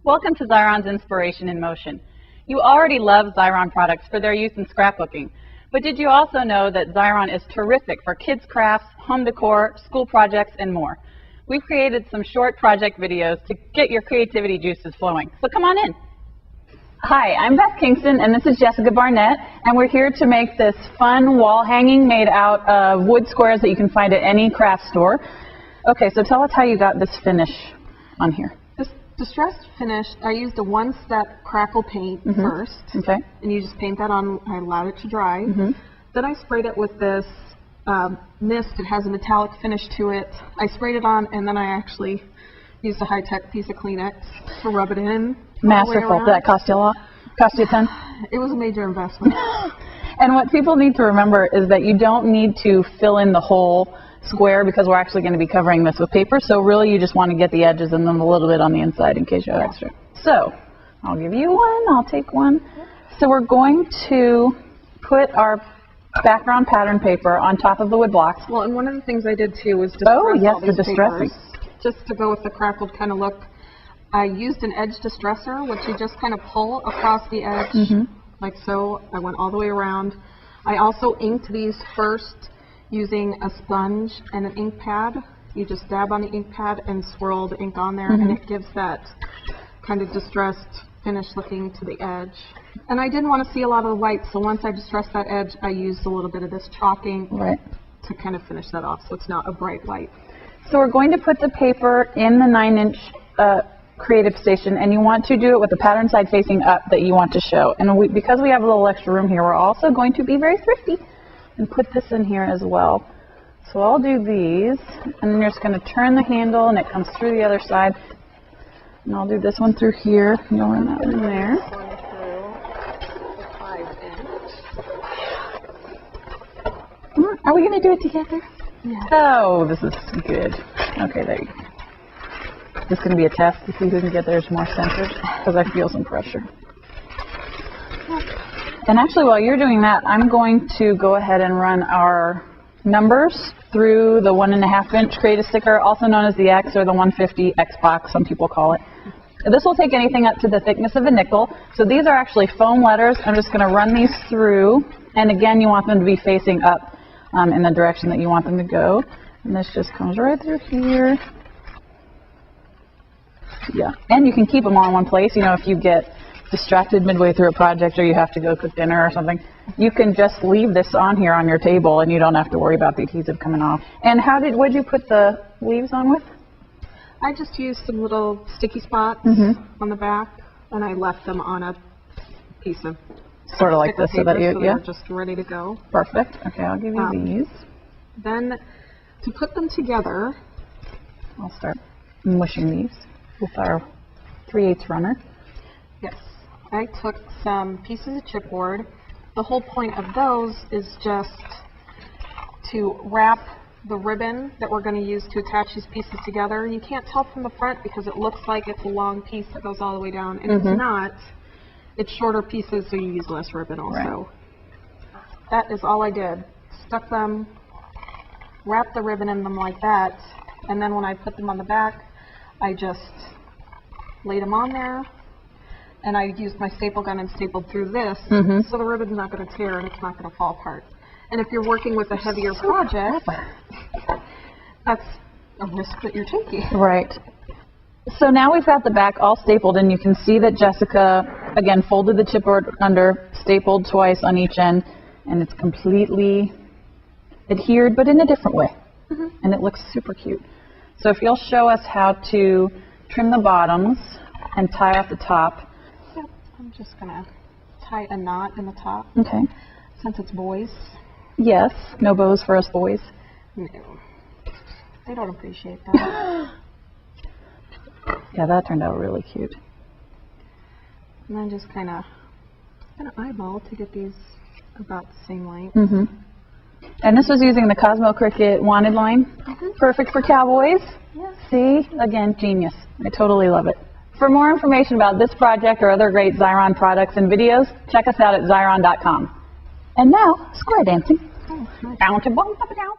Welcome to Xyron's Inspiration in Motion. You already love Xyron products for their use in scrapbooking, but did you also know that Xyron is terrific for kids' crafts, home decor, school projects, and more? We've created some short project videos to get your creativity juices flowing, so come on in. Hi, I'm Beth Kingston, and this is Jessica Barnett, and we're here to make this fun wall hanging made out of wood squares that you can find at any craft store. Okay, so tell us how you got this finish on here. This distressed finish, I used a one-step crackle paint first. Okay. And you just paint that on, I allowed it to dry. Then I sprayed it with this mist. It has a metallic finish to it. I sprayed it on, and then I actually used a high-tech piece of Kleenex to rub it in. Masterful. Did that cost you a lot? Cost you a ton? It was a major investment. And what people need to remember is that you don't need to fill in the whole square because we're actually going to be covering this with paper. So really you just want to get the edges and then a little bit on the inside in case you have extra. So I'll give you one. I'll take one. So we're going to put our background pattern paper on top of the wood blocks. Well, and one of the things I did too was distress all these distressing. papers, just to go with the crackled kind of look. I used an edge distressor, which you just kind of pull across the edge, like so. I went all the way around. I also inked these first using a sponge and an ink pad. You just dab on the ink pad and swirl the ink on there, and it gives that kind of distressed finish looking to the edge. And I didn't want to see a lot of the white, so once I distressed that edge, I used a little bit of this chalk ink to kind of finish that off, so it's not a bright white. So we're going to put the paper in the 9-inch creative station, and you want to do it with the pattern side facing up that you want to show. And because we have a little extra room here, we're also going to be very thrifty and put this in here as well. So I'll do these, and then you're just going to turn the handle and it comes through the other side. And I'll do this one through here. You'll run that one in there. Are we going to do it together? Yeah. Oh, this is good. Okay, there you go. This is going to be a test to see who can get theirs more centered, because I feel some pressure. And actually, while you're doing that, I'm going to go ahead and run our numbers through the 1.5-inch creative sticker, also known as the X or the 150 X box, some people call it. This will take anything up to the thickness of a nickel. So these are actually foam letters. I'm just going to run these through, and again, you want them to be facing up in the direction that you want them to go. And this just comes right through here. Yeah, and you can keep them all in one place. You know, if you get distracted midway through a project or you have to go cook dinner or something, you can just leave this on here on your table and you don't have to worry about the adhesive coming off. And what did you put the leaves on with? I just used some little sticky spots on the back, and I left them on a piece of sort of like this, so that they're just ready to go. Perfect. Okay, I'll give you these. Then to put them together, I'll start mushing these with our 3/8 runner. Yes, I took some pieces of chipboard. The whole point of those is just to wrap the ribbon that we're going to use to attach these pieces together. You can't tell from the front because it looks like it's a long piece that goes all the way down, and it's not. It's shorter pieces, so you use less ribbon also. That is all I did. Stuck them, wrapped the ribbon in them like that, and then when I put them on the back, I just laid them on there, and I used my staple gun and stapled through this, so the ribbon's not going to tear and it's not going to fall apart. And if you're working with a heavier project, that's a risk that you're taking. Right. So now we've got the back all stapled, and you can see that Jessica, again, folded the chipboard under, stapled twice on each end, and it's completely adhered, but in a different way. And it looks super cute. So if you'll show us how to trim the bottoms and tie off the top. Yep, I'm just going to tie a knot in the top. Okay. Since it's boys. Yes, no bows for us boys. No. They don't appreciate that. Yeah, that turned out really cute. And then just kind of eyeball to get these about the same length. And this was using the Cosmo Cricut Wanted line. Perfect for cowboys. Yeah. See? Again, genius. I totally love it. For more information about this project or other great Xyron products and videos, check us out at Xyron.com. And now, square dancing. Oh, nice. Bounce and bump up and down.